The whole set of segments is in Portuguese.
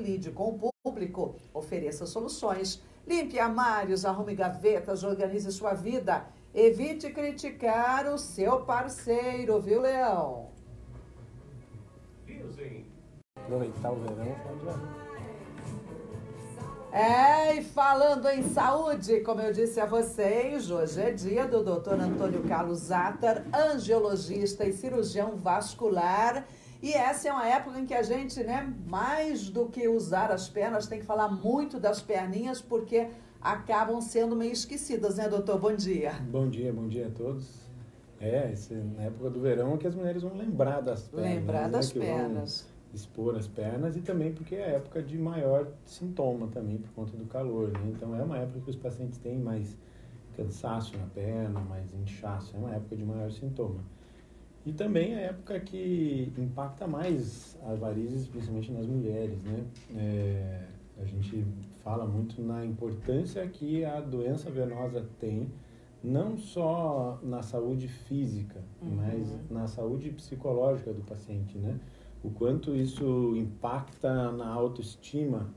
lide com o público, ofereça soluções. Limpe armários, arrume gavetas, organize sua vida. Evite criticar o seu parceiro, viu, Leão? Aproveitar o verão, pode. E falando em saúde, como eu disse a vocês, hoje é dia do Dr. Antônio Carlos Zatter, angiologista e cirurgião vascular. E essa é uma época em que a gente, mais do que usar as pernas, tem que falar muito das perninhas, porque acabam sendo meio esquecidas, né, doutor? Bom dia. Bom dia a todos. Na época do verão é que as mulheres vão lembrar das pernas. Lembrar das pernas. Expor as pernas e também porque é a época de maior sintoma também por conta do calor, né? Então é uma época que os pacientes têm mais cansaço na perna, mais inchaço, é uma época de maior sintoma. E também é a época que impacta mais as varizes, principalmente nas mulheres, né? A gente fala muito na importância que a doença venosa tem, não só na saúde física, mas na saúde psicológica do paciente, né? O quanto isso impacta na autoestima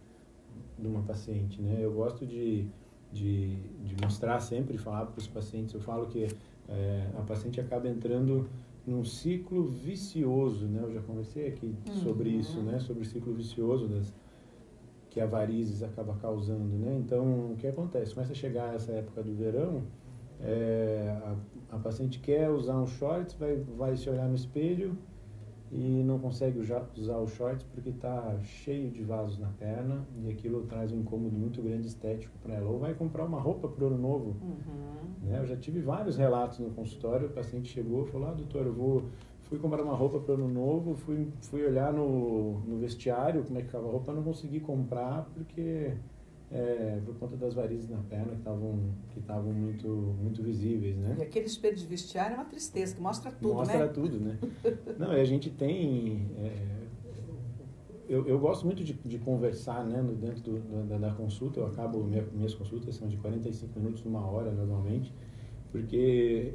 de uma paciente, né? Eu gosto de mostrar sempre, falar para os pacientes, eu falo que a paciente acaba entrando num ciclo vicioso, né? Eu já conversei aqui sobre isso, né? Sobre o ciclo vicioso que a varizes acaba causando, né? Então, o que acontece? Começa a chegar essa época do verão, a paciente quer usar um shorts, vai se olhar no espelho e não consegue usar o shorts porque está cheio de vasos na perna e aquilo traz um incômodo muito grande estético para ela. Ou vai comprar uma roupa para o ano novo. Né? Eu já tive vários relatos no consultório, o paciente chegou e falou, doutor, fui comprar uma roupa para o ano novo, fui olhar no vestiário como é que ficava a roupa, não consegui comprar porque por conta das varizes na perna que estavam muito, muito visíveis, né? E aquele espelho de vestiário é uma tristeza, que mostra tudo, Mostra tudo, né? Não, e a gente tem... Eu gosto muito de conversar, né, dentro da consulta. Eu acabo, minhas consultas são de 45 minutos, 1 hora, normalmente, porque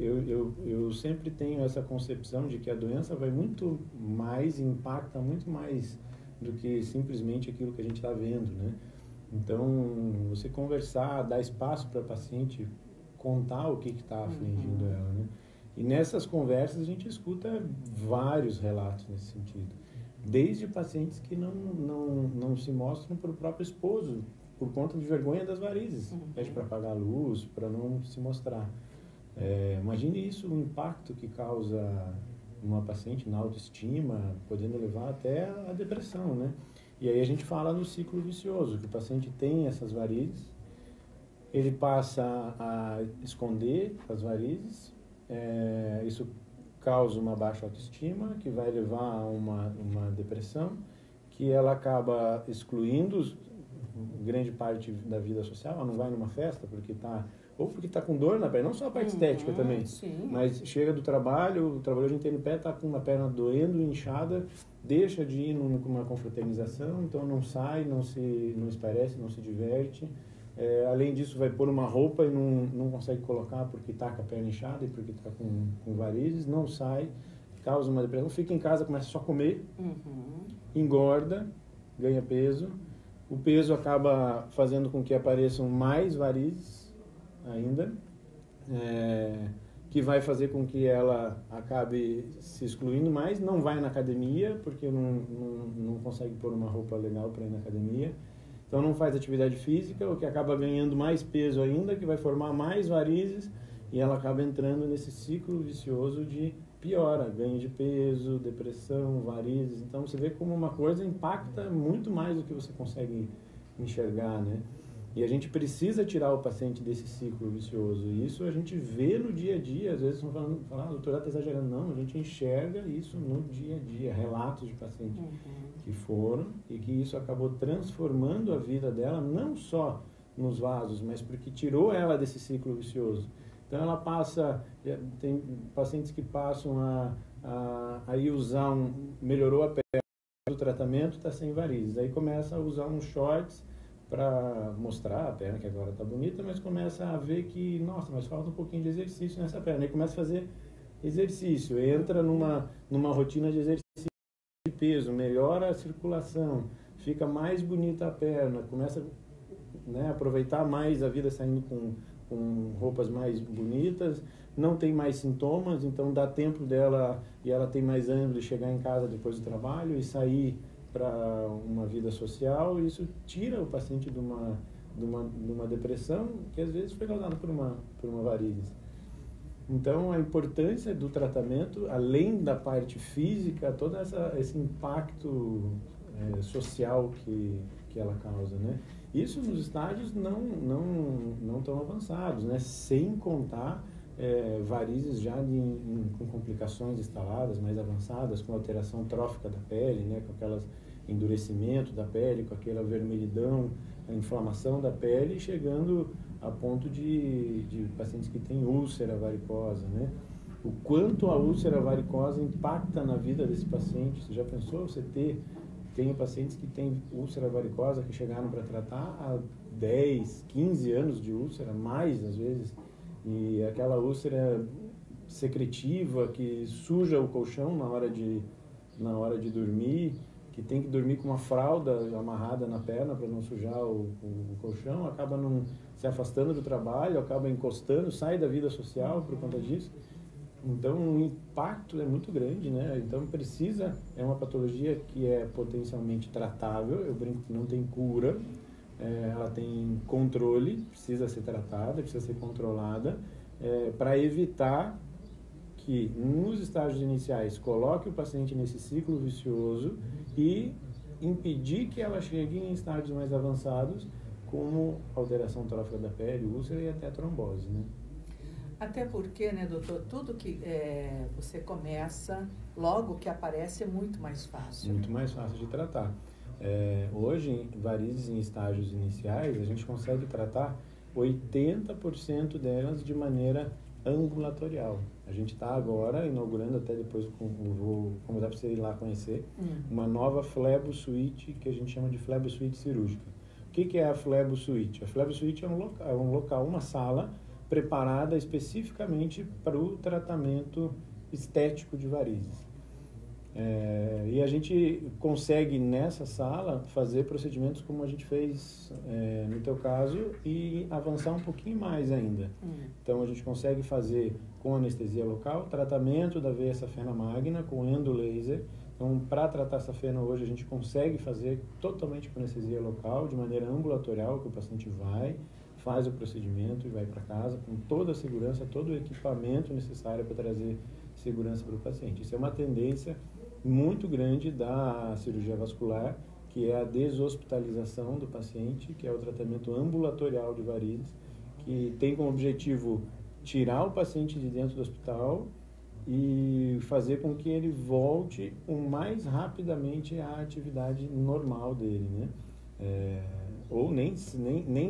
eu sempre tenho essa concepção de que a doença vai muito mais, impacta muito mais do que simplesmente aquilo que a gente está vendo, né? Então, você conversar, dar espaço para a paciente contar o que está afligindo ela, né? E nessas conversas a gente escuta vários relatos nesse sentido. Desde pacientes que não se mostram para o próprio esposo, por conta de vergonha das varizes. Pede para apagar a luz, para não se mostrar. Imagine isso, o impacto que causa uma paciente na autoestima, podendo levar até a depressão, né? E aí a gente fala no ciclo vicioso, que o paciente tem essas varizes, ele passa a esconder as varizes, isso causa uma baixa autoestima, que vai levar a uma depressão, que ela acaba excluindo grande parte da vida social, ela não vai numa festa porque está com dor na perna, não só a parte estética também, mas chega do trabalho, o trabalhador inteiro em pé está com uma perna doendo, inchada, deixa de ir numa confraternização, então não sai, não esparece, não se diverte. Além disso, vai pôr uma roupa e não consegue colocar porque está com a perna inchada e porque está com varizes, não sai, causa uma depressão, fica em casa, começa só a comer, engorda, ganha peso. O peso acaba fazendo com que apareçam mais varizes ainda, que vai fazer com que ela acabe se excluindo mais, não vai na academia, porque não consegue pôr uma roupa legal para ir na academia. Então não faz atividade física, o que acaba ganhando mais peso ainda, que vai formar mais varizes, e ela acaba entrando nesse ciclo vicioso de piora, ganho de peso, depressão, varizes. Então você vê como uma coisa impacta muito mais do que você consegue enxergar, né? E a gente precisa tirar o paciente desse ciclo vicioso. E isso a gente vê no dia a dia. Às vezes estão falando, doutor, está exagerando. Não, a gente enxerga isso no dia a dia. Relatos de pacientes que foram e que isso acabou transformando a vida dela, não só nos vasos, mas porque tirou ela desse ciclo vicioso. Então ela passa, tem pacientes que passam a ir usar melhorou a perna do tratamento, está sem varizes. Aí começa a usar uns shorts para mostrar a perna que agora está bonita, mas começa a ver que, nossa, mas falta um pouquinho de exercício nessa perna. Aí começa a fazer exercício, entra numa rotina de exercício de peso, melhora a circulação, fica mais bonita a perna, começa, né, a aproveitar mais a vida saindo com roupas mais bonitas, não tem mais sintomas, então dá tempo dela e ela tem mais ânimo de chegar em casa depois do trabalho e sair para uma vida social. E isso tira o paciente de uma depressão que às vezes foi causada por uma varizes. Então, a importância do tratamento, além da parte física, todo esse impacto social que ela causa, né? Isso nos estágios não tão avançados, né? Sem contar varizes já com complicações instaladas, mais avançadas, com alteração trófica da pele, né? Com aquelas endurecimento da pele, com aquela vermelhidão, a inflamação da pele, chegando a ponto de pacientes que têm úlcera varicosa, né? O quanto a úlcera varicosa impacta na vida desse paciente. Você já pensou? Tem pacientes que têm úlcera varicosa que chegaram para tratar há 10, 15 anos de úlcera, mais às vezes, e aquela úlcera secretiva que suja o colchão na hora de dormir, que tem que dormir com uma fralda amarrada na perna para não sujar o colchão, acaba não se afastando do trabalho, acaba encostando, sai da vida social por conta disso. Então, o impacto é muito grande, né? Então, é uma patologia que é potencialmente tratável, eu brinco que não tem cura, ela tem controle, precisa ser tratada, precisa ser controlada, para evitar que, nos estágios iniciais, coloque o paciente nesse ciclo vicioso e impedir que ela chegue em estágios mais avançados, como alteração trófica da pele, úlcera e até trombose, né? Até porque, né, doutor, tudo que você começa, logo que aparece, é muito mais fácil. Muito mais fácil de tratar. Hoje, varizes em estágios iniciais, a gente consegue tratar 80% delas de maneira ambulatorial. A gente está agora inaugurando, até depois vou convidar para você ir lá conhecer, uma nova Flebo Suite, que a gente chama de Flebo Suite cirúrgica. O que é a Flebo Suite? A Flebo Suite é um local, uma sala preparada especificamente para o tratamento estético de varizes. E a gente consegue, nessa sala, fazer procedimentos como a gente fez no teu caso e avançar um pouquinho mais ainda. Então, a gente consegue fazer com anestesia local, tratamento da veia safena magna com endolaser. Então, para tratar safena hoje, a gente consegue fazer totalmente com anestesia local, de maneira ambulatorial, que o paciente faz o procedimento e vai para casa com toda a segurança, todo o equipamento necessário para trazer segurança para o paciente. Isso é uma tendência muito grande da cirurgia vascular, que é a deshospitalização do paciente, que é o tratamento ambulatorial de varizes, que tem como objetivo tirar o paciente de dentro do hospital e fazer com que ele volte o mais rapidamente à atividade normal dele, né? Ou nem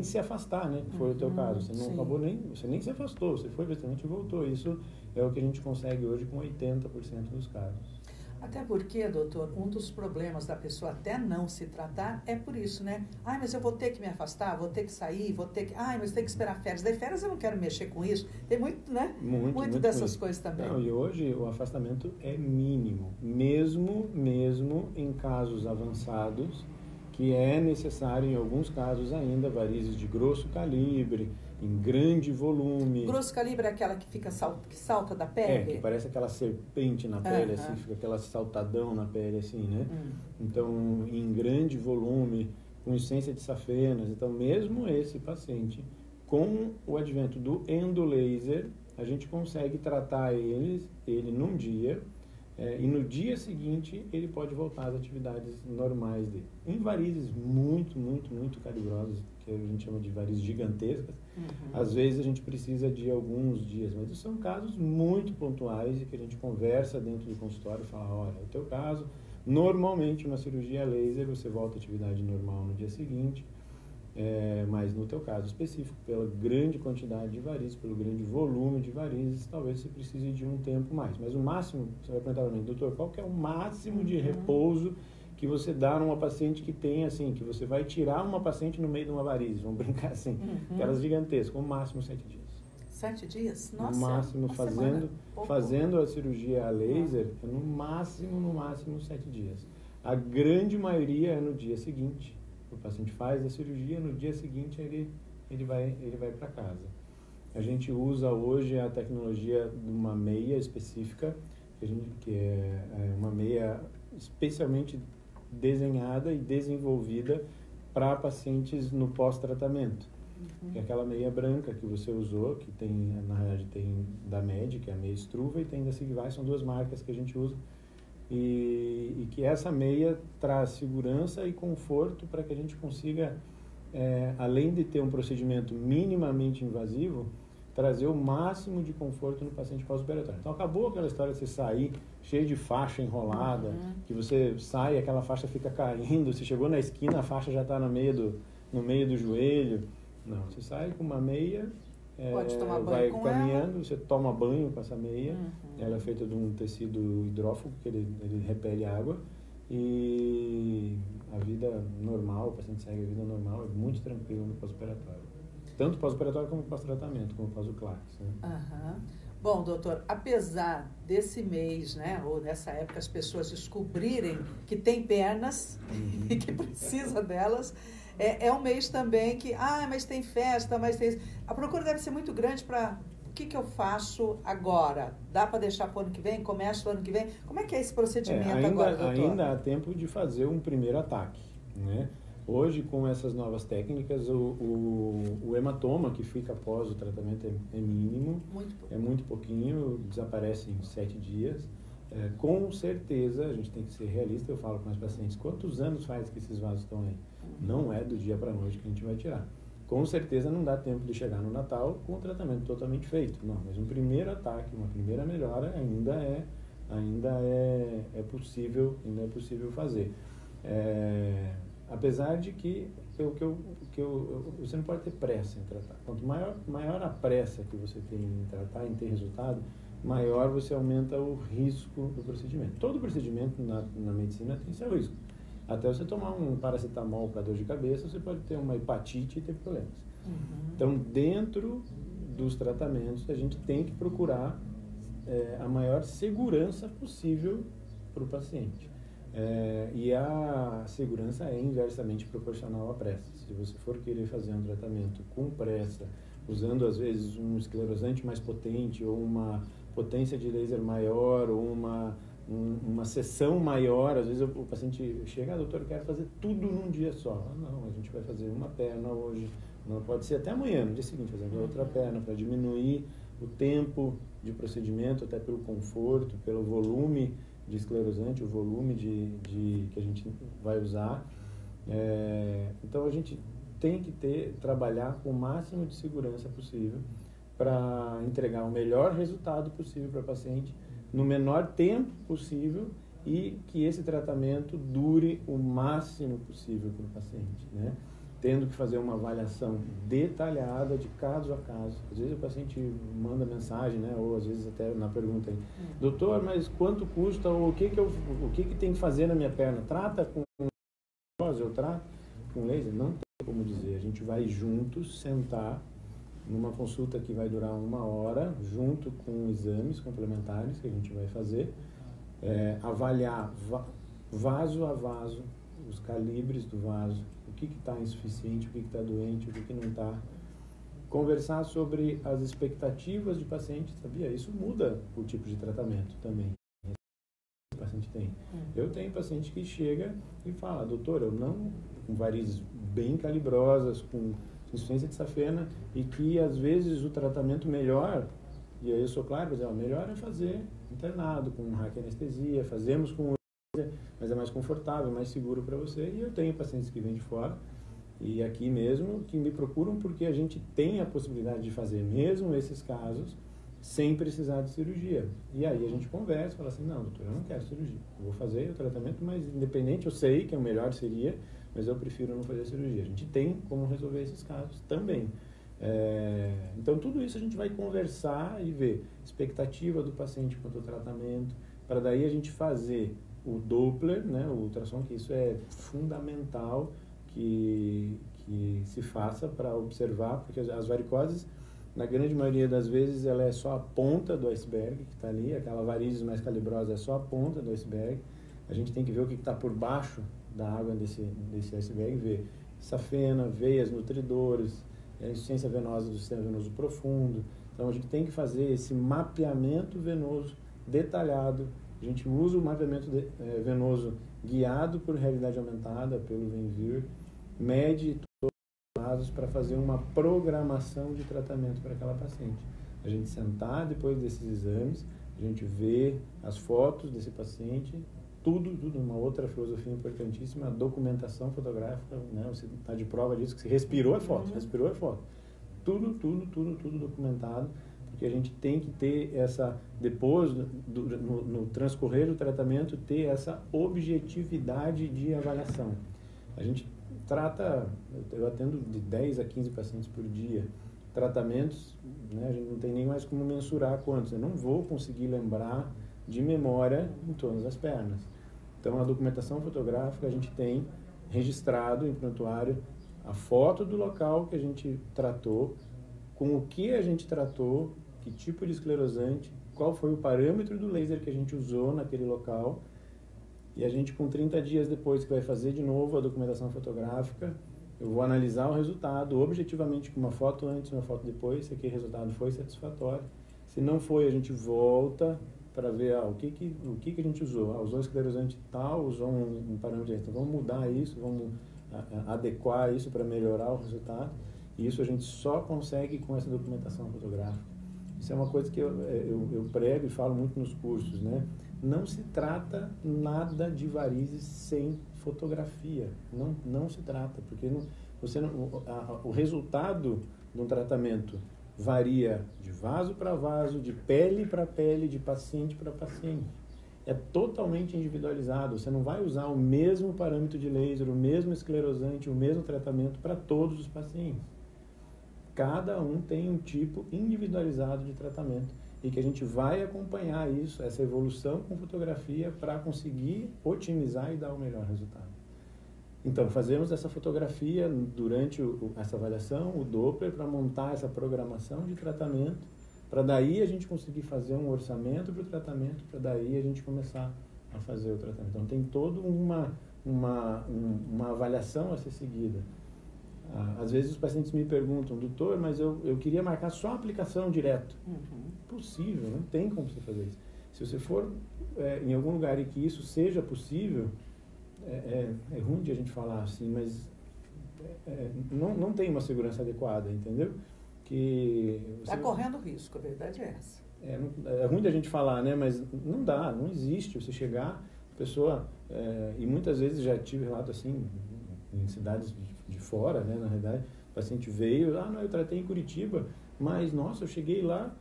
se afastar, né? Que foi o teu caso. Você não acabou você nem se afastou, você foi basicamente e voltou. Isso é o que a gente consegue hoje com 80% dos casos. Até porque, doutor, um dos problemas da pessoa até não se tratar é por isso, né? Mas eu vou ter que me afastar, vou ter que sair, mas tem que esperar férias. Daí férias eu não quero mexer com isso. Tem muito, né? Muito dessas coisas também. Não, e hoje o afastamento é mínimo, mesmo em casos avançados, que é necessário, em alguns casos ainda, varizes de grosso calibre, em grande volume. Grosso calibre é aquela que que salta da pele? Que parece aquela serpente na pele, assim, fica aquela saltadão na pele, assim, né? Então, em grande volume, com essência de safenas. Então, mesmo esse paciente, com o advento do endolaser, a gente consegue tratar ele num dia, e no dia seguinte ele pode voltar às atividades normais dele. Em varizes muito calibrosas, que a gente chama de varizes gigantescas, às vezes a gente precisa de alguns dias, mas são casos muito pontuais e que a gente conversa dentro do consultório e fala, olha, o teu caso, normalmente uma cirurgia laser você volta à atividade normal no dia seguinte, mas no teu caso específico, pela grande quantidade de varizes, pelo grande volume de varizes, talvez você precise de um tempo mais. Mas o máximo, você vai perguntar para mim, doutor, qual que é o máximo de repouso que você dá numa paciente que tem, assim, que você vai tirar uma paciente no meio de uma varize, vamos brincar assim, aquelas gigantescas, o máximo 7 dias. 7 dias? Nossa, no máximo, fazendo a cirurgia a laser, no máximo 7 dias. A grande maioria é no dia seguinte. O paciente faz a cirurgia, no dia seguinte ele vai para casa. A gente usa hoje a tecnologia de uma meia específica, que é uma meia especialmente desenhada e desenvolvida para pacientes no pós-tratamento. Que é aquela meia branca que você usou, que tem, na realidade, tem da Med, que é a meia Struve, e tem da Sigvai, são duas marcas que a gente usa. E que essa meia traz segurança e conforto para que a gente consiga, além de ter um procedimento minimamente invasivo, trazer o máximo de conforto no paciente pós-operatório. Então, acabou aquela história de você sair cheio de faixa enrolada, que você sai, aquela faixa fica caindo, você chegou na esquina, a faixa já está no meio do joelho. Não, você sai com uma meia, pode tomar banho vai com caminhando, ela. você toma banho com essa meia, ela é feita de um tecido hidrófugo, que ele repele água, e a vida normal, o paciente segue a vida normal, é muito tranquilo no pós-operatório. Tanto pós-operatório como pós-tratamento, como faz o Clax. Né? Bom, doutor, apesar desse mês, né, ou nessa época, as pessoas descobrirem que tem pernas e que precisa delas, é um mês também que, mas tem festa, mas tem... A procura deve ser muito grande para... O que eu faço agora? Dá para deixar para o ano que vem? Começa o ano que vem? Como é que é esse procedimento agora, doutor? Ainda há tempo de fazer um primeiro ataque, né? Hoje, com essas novas técnicas, o hematoma que fica após o tratamento é mínimo, é muito pouquinho, desaparece em 7 dias. Com certeza, a gente tem que ser realista, eu falo com os pacientes, quantos anos faz que esses vasos estão aí? Não é do dia para a noite que a gente vai tirar. Com certeza não dá tempo de chegar no Natal com o tratamento totalmente feito. Não, mas um primeiro ataque, uma primeira melhora ainda é possível fazer. Apesar de que você não pode ter pressa em tratar. Quanto maior a pressa que você tem em tratar, em ter resultado, maior você aumenta o risco do procedimento. Todo procedimento na medicina tem seu risco. Até você tomar um paracetamol para dor de cabeça, você pode ter uma hepatite e ter problemas. Então, dentro dos tratamentos, a gente tem que procurar a maior segurança possível para o paciente. E a segurança é inversamente proporcional à pressa. Se você for querer fazer um tratamento com pressa, usando às vezes um esclerosante mais potente, ou uma potência de laser maior, ou uma sessão maior, às vezes o paciente chega, doutor, eu quero fazer tudo num dia só. Não, a gente vai fazer uma perna hoje, não pode ser até amanhã, no dia seguinte, fazer outra perna, para diminuir o tempo de procedimento, até pelo conforto, pelo volume de esclerosante, o volume que a gente vai usar. Então a gente tem que trabalhar com o máximo de segurança possível para entregar o melhor resultado possível para o paciente no menor tempo possível e que esse tratamento dure o máximo possível para o paciente, né? Tendo que fazer uma avaliação detalhada de caso a caso. Às vezes o paciente manda mensagem, né? Ou às vezes até na pergunta aí, doutor, mas quanto custa, ou o que tem que fazer na minha perna? Trata com eu trato com laser? Não tem como dizer. A gente vai juntos sentar numa consulta que vai durar 1 hora, junto com exames complementares que a gente vai fazer, avaliar vaso a vaso, os calibres do vaso, o que está insuficiente, o que está doente, o que não está. Conversar sobre as expectativas de paciente, sabia? Isso muda o tipo de tratamento também. O paciente tem. Eu tenho paciente que chega e fala, doutor, eu não, com varizes bem calibrosas, com insuficiência de safena, e que às vezes o tratamento melhor, e aí eu sou claro, o melhor é fazer internado, com raquianestesia, fazemos com mas é mais confortável, mais seguro para você. E eu tenho pacientes que vêm de fora e aqui mesmo que me procuram porque a gente tem a possibilidade de fazer mesmo esses casos sem precisar de cirurgia. E aí a gente conversa, fala assim, não, doutor, eu não quero cirurgia, eu vou fazer o tratamento, mas independente, eu sei que o melhor seria, mas eu prefiro não fazer cirurgia. A gente tem como resolver esses casos também. Então tudo isso a gente vai conversar e ver expectativa do paciente quanto ao tratamento, para daí a gente fazer o Doppler, né, o ultrassom, que isso é fundamental que se faça para observar, porque as varicoses, na grande maioria das vezes, ela é só a ponta do iceberg que está ali, aquela varizes mais calibrosa é só a ponta do iceberg. a gente tem que ver o que está por baixo da água desse iceberg, ver safena, veias nutridores, insuficiência venosa do sistema venoso profundo. Então, a gente tem que fazer esse mapeamento venoso detalhado. A gente usa o mapeamento venoso guiado por realidade aumentada, pelo Venvir, mede todos os casos para fazer uma programação de tratamento para aquela paciente. A gente sentar depois desses exames, a gente vê as fotos desse paciente, tudo, uma outra filosofia importantíssima, a documentação fotográfica, né? Você está de prova disso, que se respirou é foto, respirou é foto. Tudo documentado, porque a gente tem que ter essa, depois, no transcorrer do tratamento, ter essa objetividade de avaliação. A gente trata, eu atendo de 10 a 15 pacientes por dia, tratamentos, né, a gente não tem nem mais como mensurar quantos, eu não vou conseguir lembrar de memória em todas as pernas. Então, a documentação fotográfica, a gente tem registrado em prontuário a foto do local que a gente tratou, com o que a gente tratou, que tipo de esclerosante, qual foi o parâmetro do laser que a gente usou naquele local, e a gente, com 30 dias depois, que vai fazer de novo a documentação fotográfica, eu vou analisar o resultado objetivamente com uma foto antes e uma foto depois, se aquele resultado foi satisfatório. Se não foi, a gente volta para ver o que a gente usou. Usou esclerosante tal, usou um parâmetro, então vamos mudar isso, vamos adequar isso para melhorar o resultado. E isso a gente só consegue com essa documentação fotográfica. Isso é uma coisa que eu prego e falo muito nos cursos, né? Não se trata nada de varizes sem fotografia. Não se trata, porque o resultado de um tratamento varia de vaso para vaso, de pele para pele, de paciente para paciente. É totalmente individualizado. Você não vai usar o mesmo parâmetro de laser, o mesmo esclerosante, o mesmo tratamento para todos os pacientes. Cada um tem um tipo individualizado de tratamento e que a gente vai acompanhar isso, essa evolução com fotografia para conseguir otimizar e dar o melhor resultado. Então, fazemos essa fotografia durante essa avaliação, o Doppler, para montar essa programação de tratamento, para daí a gente conseguir fazer um orçamento para o tratamento, para daí a gente começar a fazer o tratamento. Então, tem toda uma avaliação a ser seguida. Às vezes os pacientes me perguntam, doutor, mas eu queria marcar só a aplicação direto. Possível, não tem como você fazer isso. Se você for em algum lugar em que isso seja possível, é ruim de a gente falar assim, mas não tem uma segurança adequada, entendeu? Está correndo risco, a verdade é essa. É ruim de a gente falar, né? Mas não dá, não existe. Você chegar, a pessoa, e muitas vezes já tive relato assim, em cidades de fora, né, na realidade, o paciente veio, não, eu tratei em Curitiba, mas, nossa, eu cheguei lá,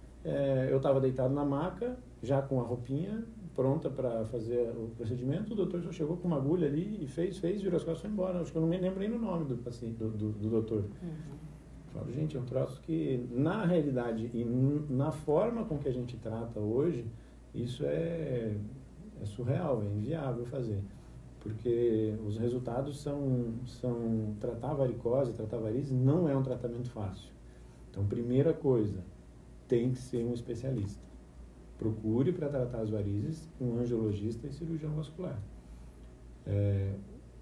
eu estava deitado na maca, já com a roupinha pronta para fazer o procedimento, o doutor só chegou com uma agulha ali e fez, virou as costas e foi embora. Acho que eu não me lembro nem do nome do paciente, do doutor. Falo, gente, é um troço que, na realidade e na forma com que a gente trata hoje, isso é surreal, é inviável fazer. Porque os resultados são tratar varicose, tratar varizes não é um tratamento fácil. Então, primeira coisa, tem que ser um especialista. Procure para tratar as varizes um angiologista e cirurgião vascular.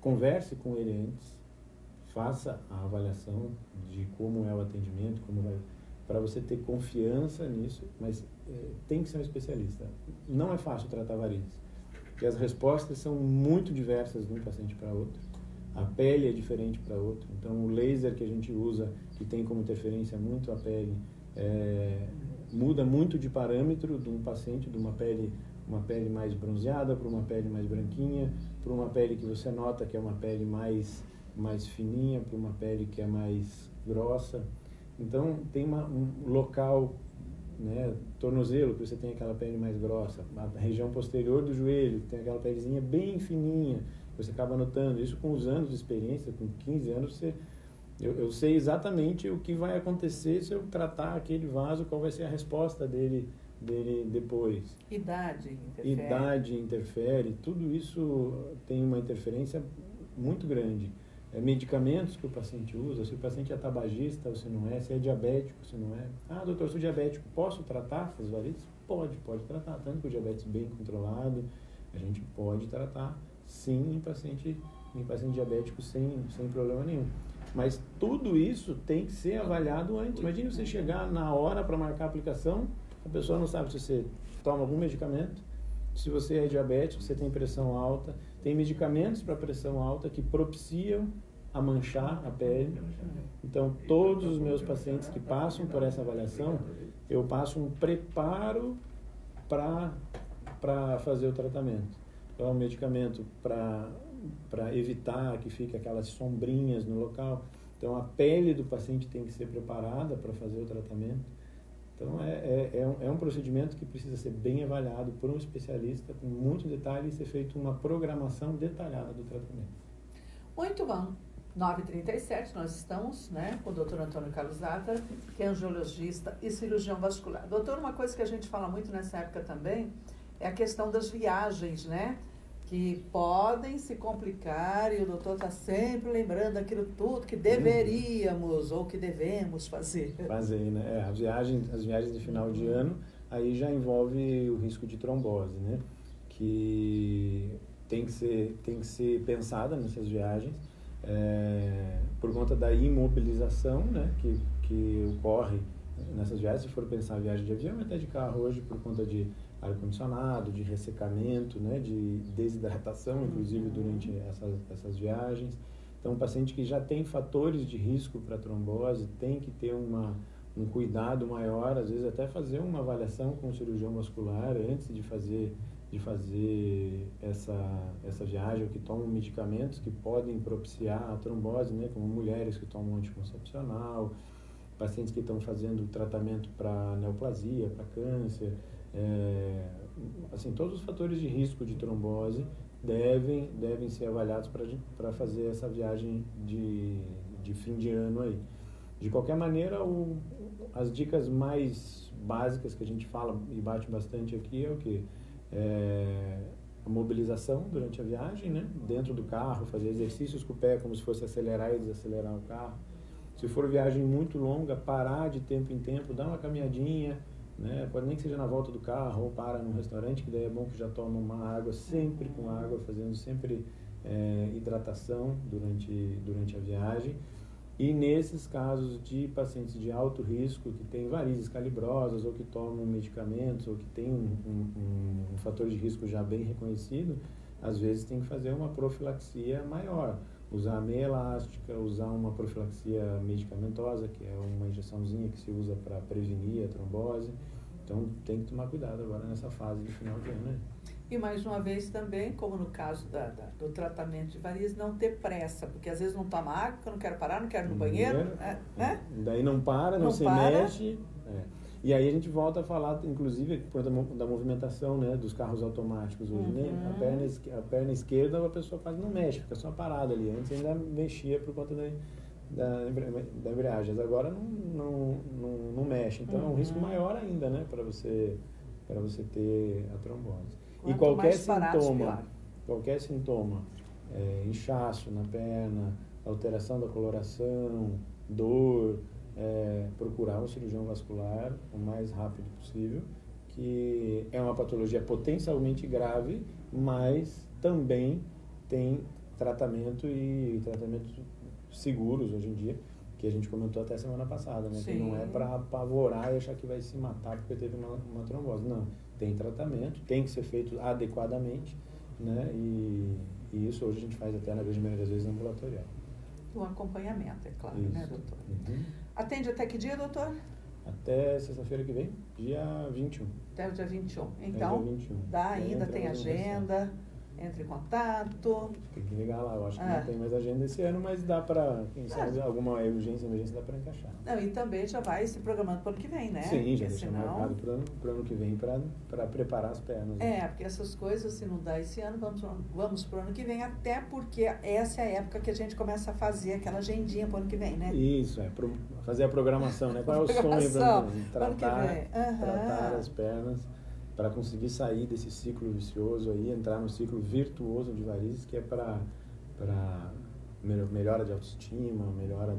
Converse com ele antes, faça a avaliação de como é o atendimento, para você ter confiança nisso, mas tem que ser um especialista. Não é fácil tratar varizes, porque as respostas são muito diversas de um paciente para outro. A pele é diferente para outro. Então, o laser que a gente usa, que tem como interferência muito a pele, muda muito de parâmetro de um paciente, de uma pele mais bronzeada para uma pele mais branquinha, para uma pele que você nota que é uma pele mais fininha, para uma pele que é mais grossa. Então, tem um local, né, tornozelo, que você tem aquela pele mais grossa, a região posterior do joelho, que tem aquela pelezinha bem fininha, você acaba notando isso com os anos de experiência, com 15 anos, eu sei exatamente o que vai acontecer se eu tratar aquele vaso, qual vai ser a resposta dele depois. Idade interfere, tudo isso tem uma interferência muito grande. Medicamentos que o paciente usa, se o paciente é tabagista ou se não é, se é diabético, se não é. Doutor, sou diabético, posso tratar as varizes? Pode tratar, tanto com o diabetes bem controlado, A gente pode tratar, sim, em paciente diabético sem problema nenhum. Mas tudo isso tem que ser avaliado antes. Imagine você chegar na hora para marcar a aplicação, a pessoa não sabe se você toma algum medicamento, se você é diabético, se você tem pressão alta. Tem medicamentos para pressão alta que propiciam a manchar a pele. Então, todos os meus pacientes que passam por essa avaliação, eu passo um preparo para fazer o tratamento. Então, um medicamento para evitar que fique aquelas sombrinhas no local. Então, a pele do paciente tem que ser preparada para fazer o tratamento. Então, é um procedimento que precisa ser bem avaliado por um especialista, com muito detalhe, e ser feito uma programação detalhada do tratamento. Muito bom. 9h37, nós estamos, né, com o Dr. Antônio Carlos Zatter, que é angiologista e cirurgião vascular. Doutor, uma coisa que a gente fala muito nessa época também é a questão das viagens, né? Que podem se complicar e o doutor está sempre lembrando aquilo tudo que deveríamos ou que devemos fazer. Fazer, né? As viagens de final de ano, aí já envolve o risco de trombose, né? Que tem que ser pensada nessas viagens, por conta da imobilização, né? Que ocorre nessas viagens. Se for pensar em viagem de avião, até de carro hoje, por conta de ar-condicionado, de ressecamento, né, de desidratação, inclusive, durante essas viagens. Então, um paciente que já tem fatores de risco para trombose tem que ter um cuidado maior, às vezes até fazer uma avaliação com o cirurgião vascular antes de fazer essa viagem, ou que tomam medicamentos que podem propiciar a trombose, né, como mulheres que tomam anticoncepcional, pacientes que estão fazendo tratamento para neoplasia, para câncer. Assim, todos os fatores de risco de trombose devem ser avaliados para fazer essa viagem de fim de ano aí. De qualquer maneira, as dicas mais básicas que a gente fala e bate bastante aqui é o quê? A mobilização durante a viagem, né? Dentro do carro, fazer exercícios com o pé como se fosse acelerar e desacelerar o carro. Se for viagem muito longa, parar de tempo em tempo, dar uma caminhadinha, né? Pode nem que seja na volta do carro ou para num restaurante, que daí é bom que já toma uma água, sempre com água, fazendo sempre hidratação durante a viagem. E nesses casos de pacientes de alto risco, que têm varizes calibrosas, ou que tomam medicamentos, ou que têm um fator de risco já bem reconhecido, às vezes tem que fazer uma profilaxia maior. Usar meia elástica, usar uma profilaxia medicamentosa, que é uma injeçãozinha que se usa para prevenir a trombose. Então, tem que tomar cuidado agora nessa fase de final de ano, né? E mais uma vez também, como no caso do tratamento de varizes, não ter pressa, porque às vezes não toma água, porque eu não quero parar, não quero ir no banheiro, né? Daí não para, não se mexe. E aí a gente volta a falar, inclusive, por conta da movimentação, né, dos carros automáticos hoje, né? A perna esquerda a pessoa quase não mexe, fica só parada ali. Antes ainda mexia por conta da embreagem, agora não mexe. Então é um risco maior ainda, né, para você ter a trombose. Quanto e qualquer parados, sintoma, inchaço na perna, alteração da coloração, dor, procurar um cirurgião vascular o mais rápido possível, que é uma patologia potencialmente grave, mas também tem tratamento e tratamentos seguros hoje em dia, que a gente comentou até semana passada, né? Que não é para apavorar e achar que vai se matar porque teve uma trombose. Não, tem tratamento, tem que ser feito adequadamente, né? E isso hoje a gente faz até na grande maioria das vezes ambulatorial. O acompanhamento, é claro, isso. Né, doutor? Atende até que dia, doutor? Até sexta-feira que vem, dia 21. Até o dia 21. Então, dia 21. Dá ainda, tem agenda, entre em contato. Tem que ligar lá, eu acho que não tem mais agenda esse ano, mas dá para, quem sabe, alguma emergência dá para encaixar. Não, e também já vai se programando para o ano que vem, né? Sim, já deixa marcado para o ano que vem para preparar as pernas. Né? Porque essas coisas, se não dá esse ano, vamos para o ano que vem, até porque essa é a época que a gente começa a fazer aquela agendinha para o ano que vem, né? Isso, fazer a programação, né? Qual é o sonho para tratar as pernas, para conseguir sair desse ciclo vicioso aí, entrar no ciclo virtuoso de varizes, que é para melhora de autoestima, melhora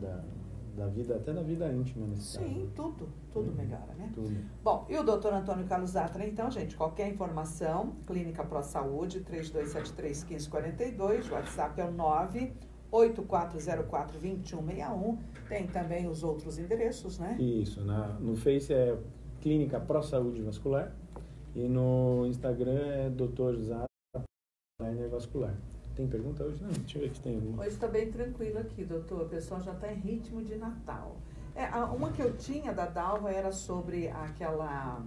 da vida, até da vida íntima nesse caso. Sim, tudo melhora, né? Tudo. Bom, e o doutor Antônio Carlos Zatra, então, gente, qualquer informação, Clínica Pro Saúde, 3273-1542, o WhatsApp é o 98404-2161, tem também os outros endereços, né? Isso, no Face é Clínica Pro Saúde Vascular e no Instagram é Dr. Zatra Vascular. Tem pergunta hoje? Não, deixa eu ver se tem alguma. Hoje está bem tranquilo aqui, doutor. O pessoal já está em ritmo de Natal. Uma que eu tinha da Dalva era sobre aquela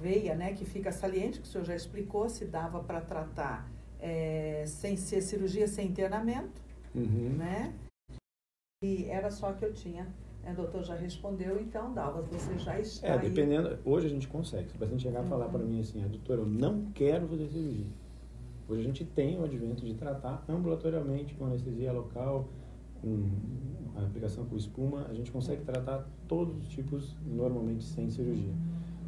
veia, né, que fica saliente, que o senhor já explicou, se dava para tratar sem ser cirurgia, sem internamento, né? E era só que eu tinha. O doutor já respondeu, então, Dalva, você já está aí. Dependendo, hoje a gente consegue. Se o paciente chegar a falar para mim assim, doutor, eu não quero fazer cirurgia. Hoje a gente tem o advento de tratar ambulatorialmente com anestesia local, com a aplicação com espuma, a gente consegue tratar todos os tipos normalmente sem cirurgia.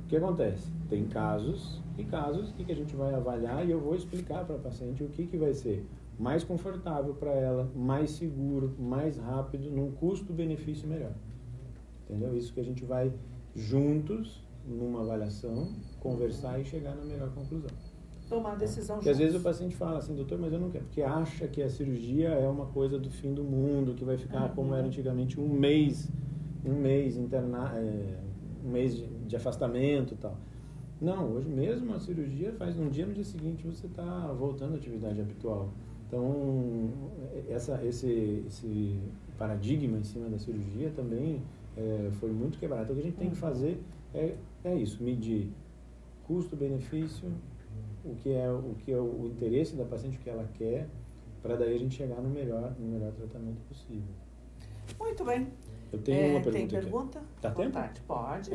O que acontece? Tem casos e casos que a gente vai avaliar e eu vou explicar para a paciente o que vai ser mais confortável para ela, mais seguro, mais rápido, num custo-benefício melhor. Entendeu? Isso que a gente vai juntos, numa avaliação, conversar e chegar na melhor conclusão. Tomar a decisão Porque às vezes o paciente fala assim, doutor, mas eu não quero, porque acha que a cirurgia é uma coisa do fim do mundo, que vai ficar como era antigamente, um mês internar, um mês de afastamento e tal. Não, hoje mesmo a cirurgia faz no dia seguinte você está voltando à atividade habitual. Então, esse paradigma em cima da cirurgia também foi muito quebrado. Então, o que a gente tem que fazer é isso, medir custo-benefício, o que é o interesse da paciente, o que ela quer, para daí a gente chegar no melhor tratamento possível. Muito bem. Eu tenho uma pergunta. Tem pergunta? Tá tempo? Pode.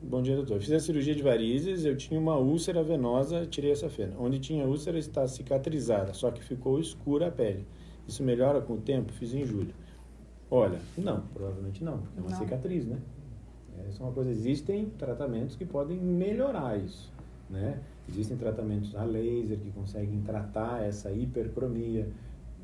Bom dia, doutor. Fiz a cirurgia de varizes, eu tinha uma úlcera venosa, tirei essa fena. Onde tinha úlcera está cicatrizada, só que ficou escura a pele. Isso melhora com o tempo? Fiz em julho. Olha, não, provavelmente não, porque é uma cicatriz, né? Isso é uma coisa, existem tratamentos que podem melhorar isso, né? Existem tratamentos a laser que conseguem tratar essa hipercromia,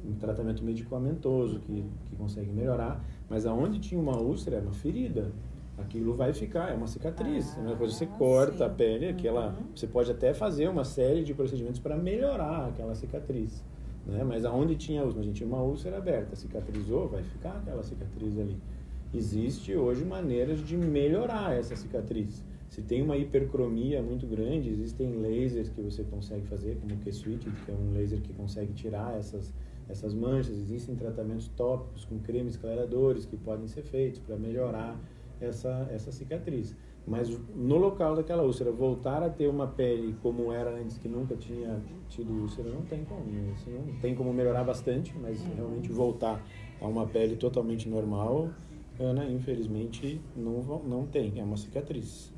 um tratamento medicamentoso que consegue melhorar, mas aonde tinha uma úlcera é uma ferida. Aquilo vai ficar, é uma cicatriz. Uma coisa, você corta a pele, você pode até fazer uma série de procedimentos para melhorar aquela cicatriz, né? Mas aonde tinha úlcera, a gente tinha uma úlcera aberta, cicatrizou, vai ficar aquela cicatriz ali. Existe hoje maneiras de melhorar essa cicatriz. Se tem uma hipercromia muito grande, existem lasers que você consegue fazer, como o Q-Switch, que é um laser que consegue tirar essas manchas. Existem tratamentos tópicos com cremes clareadores que podem ser feitos para melhorar essa cicatriz. Mas no local daquela úlcera, voltar a ter uma pele como era antes, que nunca tinha tido úlcera, não tem como. Isso não tem como melhorar bastante, mas realmente voltar a uma pele totalmente normal, Ana, infelizmente, não tem. É uma cicatriz.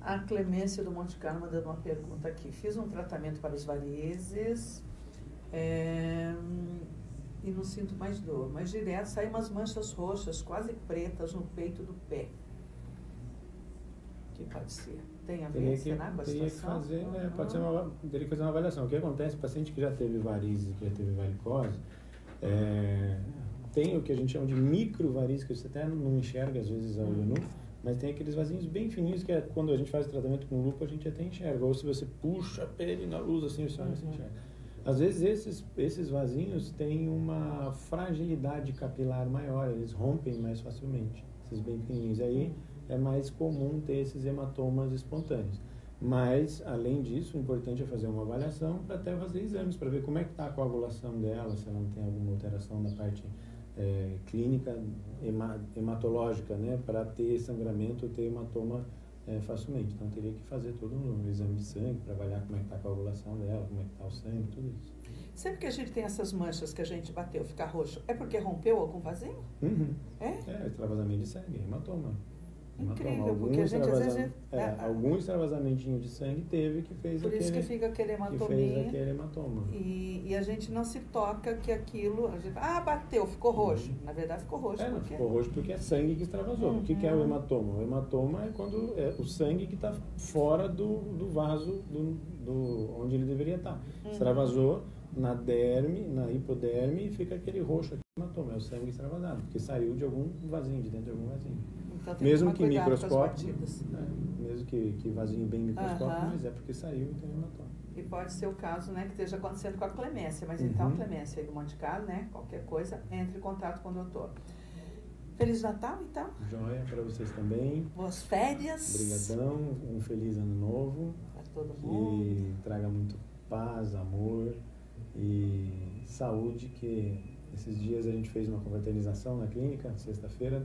A Clemência do Monte Carlo mandando uma pergunta aqui. Fiz um tratamento para os varizes e não sinto mais dor, mas direto saem umas manchas roxas, quase pretas, no peito do pé. O que pode ser? Tem a ver, será, com a situação? Teria que fazer uma avaliação. O que acontece, o paciente que já teve varizes, que já teve varicose, tem o que a gente chama de microvarizes, que você até não enxerga às vezes a olho nu, mas tem aqueles vasinhos bem fininhos que quando a gente faz o tratamento com lupa a gente até enxerga. Ou se você puxa a pele na luz assim, você enxerga. Às vezes esses vasinhos têm uma fragilidade capilar maior, eles rompem mais facilmente, esses bem pequenininhos. Aí é mais comum ter esses hematomas espontâneos. Mas, além disso, o importante é fazer uma avaliação para até fazer exames, para ver como é que está a coagulação dela, se ela não tem alguma alteração na parte clínica hematológica, né, para ter sangramento ou ter hematoma facilmente. Então, teria que fazer todo um exame de sangue para avaliar como é que está a coagulação dela, como é que está o sangue, tudo isso. Sempre que a gente tem essas manchas que a gente bateu, ficar roxo, é porque rompeu algum vasinho? Extravasamento de sangue, hematoma. Incrível, porque a gente às vezes... algum extravasamentinho de sangue teve que fez por isso que fica aquele hematominha. Que fez aquele hematoma. E a gente não se toca que aquilo... A gente, bateu, ficou roxo. Na verdade ficou roxo. Ficou roxo porque é sangue que extravasou. O que é o hematoma? O hematoma é quando é o sangue que está fora do vaso onde ele deveria estar. Extravasou, na derme, na hipoderme, e fica aquele roxo aqui, hematoma, é o sangue extravasado, porque saiu de algum vasinho, de dentro de algum vasinho. Então, tem Mesmo que que tomar cuidado microscópico, com as batidas. mesmo que vasinho bem microscópico, mas é porque saiu e tem hematoma. E pode ser o caso, né, que esteja acontecendo com a Clemência, mas então, Clemência aí do Monte Carlo, né, qualquer coisa, entre em contato com o doutor. Feliz Natal, então. Joia, para vocês também. Boas férias. Obrigadão, um feliz ano novo. Para todo mundo. Que traga muito paz, amor e saúde, que esses dias a gente fez uma confraternização na clínica, sexta-feira,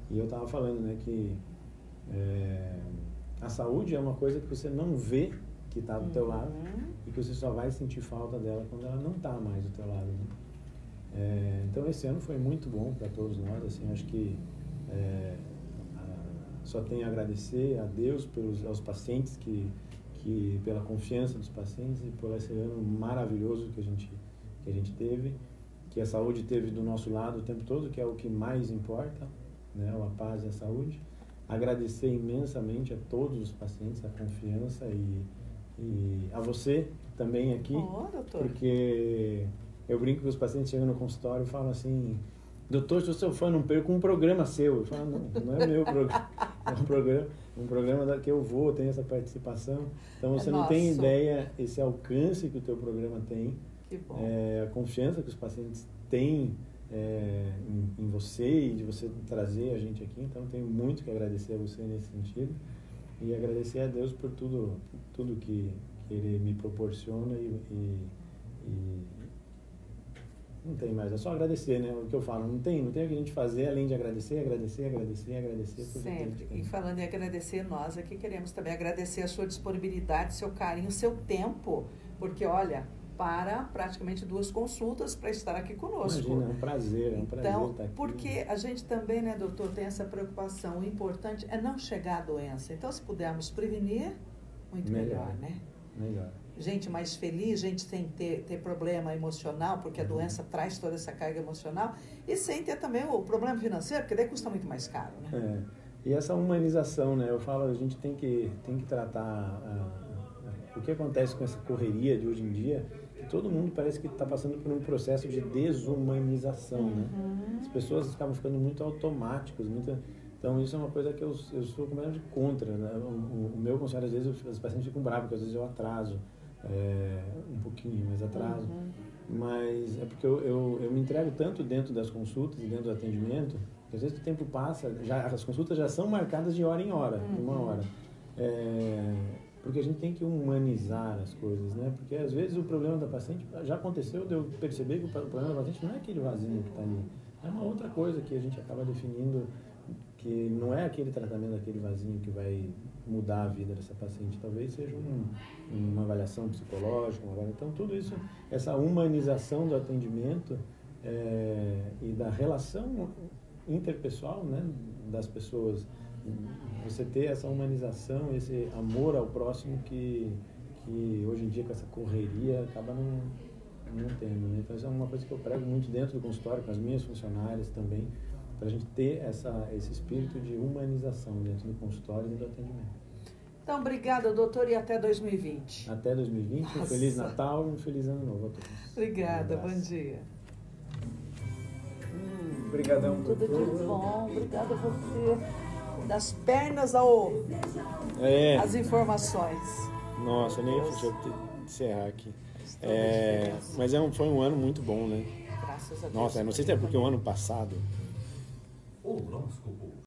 e eu estava falando, né, que a saúde é uma coisa que você não vê que está do teu lado e que você só vai sentir falta dela quando ela não está mais do teu lado, né? Então esse ano foi muito bom para todos nós, assim, acho que só tenho a agradecer a Deus aos pacientes que pela confiança dos pacientes e por esse ano maravilhoso que a gente teve, que a saúde teve do nosso lado o tempo todo, que é o que mais importa, né, a paz e a saúde. Agradecer imensamente a todos os pacientes a confiança e a você também aqui, doutor. Porque eu brinco que os pacientes chegam no consultório e falam assim: doutor, sou seu fã, não perco um programa seu. Eu falo, não é meu programa, é um programa que eu vou, tenho essa participação. Então você não tem ideia esse alcance que o teu programa tem, que bom. A confiança que os pacientes têm em você e de você trazer a gente aqui. Então tenho muito que agradecer a você nesse sentido e agradecer a Deus por tudo que Ele me proporciona e não tem mais, é só agradecer, né? O que eu falo, não tem o que a gente fazer além de agradecer. Sempre. E falando em agradecer, nós aqui queremos também agradecer a sua disponibilidade, seu carinho, seu tempo, porque olha, para praticamente 2 consultas para estar aqui conosco. Imagina, é um prazer então, estar aqui. Porque a gente também, né, doutor, tem essa preocupação, o importante é não chegar à doença. Então, se pudermos prevenir, muito melhor, né? Melhor. Gente mais feliz, gente sem ter problema emocional, porque a doença traz toda essa carga emocional, e sem ter também o problema financeiro, porque daí custa muito mais caro, né? E essa humanização, né? Eu falo, a gente tem que tratar o que acontece com essa correria de hoje em dia. Todo mundo parece que está passando por um processo de desumanização, né? As pessoas acabam ficando muito automáticos, então isso é uma coisa que eu sou completamente contra, né? O meu conselho, às vezes, os pacientes ficam bravos, porque às vezes eu atraso um pouquinho, mas atraso. Mas é porque eu me entrego tanto dentro das consultas e dentro do atendimento, que às vezes o tempo passa, as consultas já são marcadas de hora em hora, 1 hora. Porque a gente tem que humanizar as coisas, né? Porque às vezes o problema da paciente, já aconteceu de eu perceber que o problema da paciente não é aquele vasinho que está ali, é uma outra coisa que a gente acaba definindo, que não é aquele tratamento daquele vasinho que vai mudar a vida dessa paciente, talvez seja uma avaliação psicológica, então tudo isso, essa humanização do atendimento e da relação interpessoal, né, das pessoas, você ter essa humanização, esse amor ao próximo que hoje em dia com essa correria acaba não tendo, né? Então isso é uma coisa que eu prego muito dentro do consultório, com as minhas funcionárias também, para a gente ter esse espírito de humanização dentro do consultório e do atendimento. Então, obrigada, doutor, e até 2020. Até 2020, um Feliz Natal e um Feliz Ano Novo a todos. Obrigada, bom dia. Obrigadão, tudo doutor. de bom, obrigada a você. Das pernas às informações. Nossa, nem deixa eu encerrar aqui. Mas foi um ano muito bom, né? Graças a Deus. Nossa, não sei se é porque o ano passado... Horóscopo.